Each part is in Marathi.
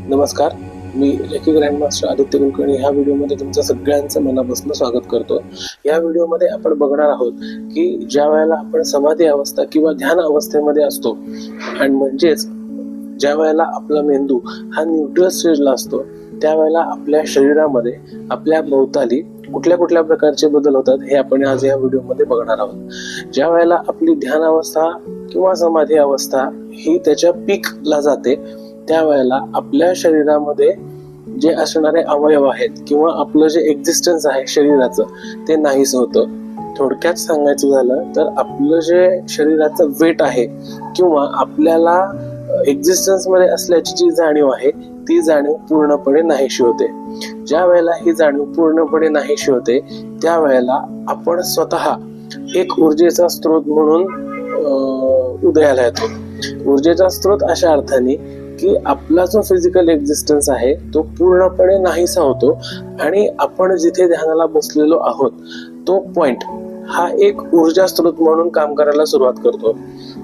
नमस्कार, मी लेखी ग्रँडमास्टर आदित्य कुलकर्णी ह्या व्हिडिओमध्ये तुमचं सगळ्यांचं मनापासून स्वागत करतो। या व्हिडिओमध्ये आपण बघणार आहोत की ज्या वेळेला आपण समाधी अवस्था किंवा ध्यान अवस्थेमध्ये असतो आणि म्हणजेच ज्या वेळेला आपला मेंदू हा न्यूट्रल स्टेजला असतो त्यावेळेला आपल्या शरीरामध्ये आपल्या भोवताली कुठल्या कुठल्या प्रकारचे बदल होतात हे आपण आज या व्हिडिओमध्ये बघणार आहोत। ज्या वेळेला आपली ध्यान अवस्था किंवा समाधी अवस्था ही त्याच्या पीकला जाते त्यावेळेला आपल्या शरीरामध्ये जे असणारे अवयव आहेत किंवा आपलं जे एक्झिस्टन्स आहे शरीराचं ते नाहीस होतं। थोडक्यात सांगायचं झालं तर आपलं जे शरीराचं वेट आहे किंवा आपल्याला एक्झिस्टन्स मध्ये असल्याची जी जाणीव आहे ती जाणीव पूर्णपणे नाहीशी होते। ज्या वेळेला ही जाणीव पूर्णपणे नाहीशी होते त्यावेळेला आपण स्वतः एक ऊर्जेचा स्रोत म्हणून उदयाला येतो। ऊर्जेचा स्रोत अशा अर्थाने की आपला जो फिजिकल एक्झिस्टन्स आहे तो पूर्णपणे नाहीसा होतो आणि आपण जिथे ध्यानाला बसलेलो आहोत तो पॉइंट हा एक ऊर्जा स्रोत म्हणून काम करायला सुरुवात करतो।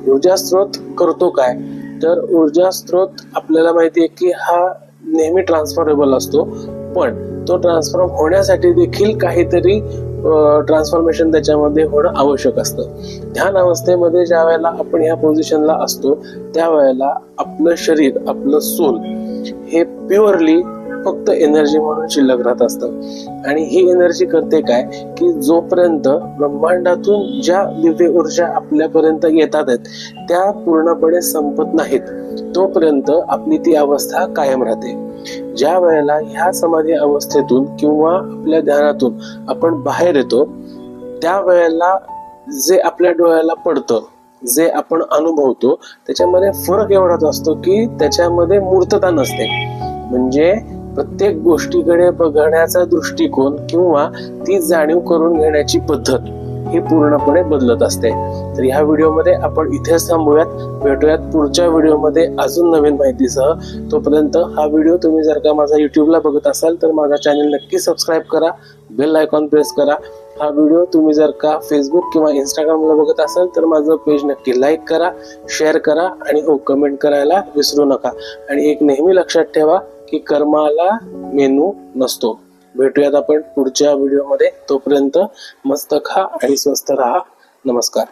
ऊर्जा स्रोत करतो काय तर ऊर्जा स्रोत आपल्याला माहिती आहे की हा नेहमी ट्रान्सफॉरेबल असतो, पण तो ट्रान्सफॉर्म होण्यासाठी देखील काहीतरी ट्रान्सफॉर्मेशन त्याच्यामध्ये होणं आवश्यक असतं। ध्यान अवस्थेमध्ये ज्या वेळेला आपण ह्या पोझिशनला असतो त्यावेळेला आपलं शरीर आपलं सोल हे प्युअरली फक्त एनर्जी म्हणून शिल्लक राहत असतं आणि ही एनर्जी करते काय की जोपर्यंत ब्रह्मांडातून ज्या दिव्य ऊर्जा आपल्यापर्यंत येतात आहेत त्या पूर्णपणे संपत नाहीत तोपर्यंत आपली ती अवस्था कायम राहते। ज्या वेळेला ह्या समाधी अवस्थेतून किंवा आपल्या ध्यानातून आपण बाहेर येतो त्यावेळेला जे आपल्या डोळ्याला पडतं जे आपण अनुभवतो त्याच्यामध्ये फरक एवढाच असतो की त्याच्यामध्ये मूर्तता नसते। म्हणजे प्रत्येक गोष्टीकडे बघण्याचा दृष्टिकोन किंवा ती जाणीव करून घेण्याची पद्धत ही पूर्णपणे बदलत असते। तर ह्या व्हिडिओमध्ये आपण इथेच थांबूयात, भेटूयात पुढच्या व्हिडिओमध्ये अजून नवीन माहितीसह। तोपर्यंत हा व्हिडिओ तुम्ही जर का माझा युट्यूबला बघत असाल तर माझा चॅनल नक्की सबस्क्राईब करा, बेल आयकॉन प्रेस करा। हा व्हिडिओ तुम्ही जर का फेसबुक किंवा इंस्टाग्रामला बघत असाल तर माझं पेज नक्की लाईक करा, शेअर करा आणि हो कमेंट करायला विसरू नका। आणि एक नेहमी लक्षात ठेवा की कर्माला मेनू नसतो। भेटूयात आपण पुढच्या व्हिडिओमध्ये, तोपर्यंत मस्त खा आणि स्वस्थ राहा। नमस्कार।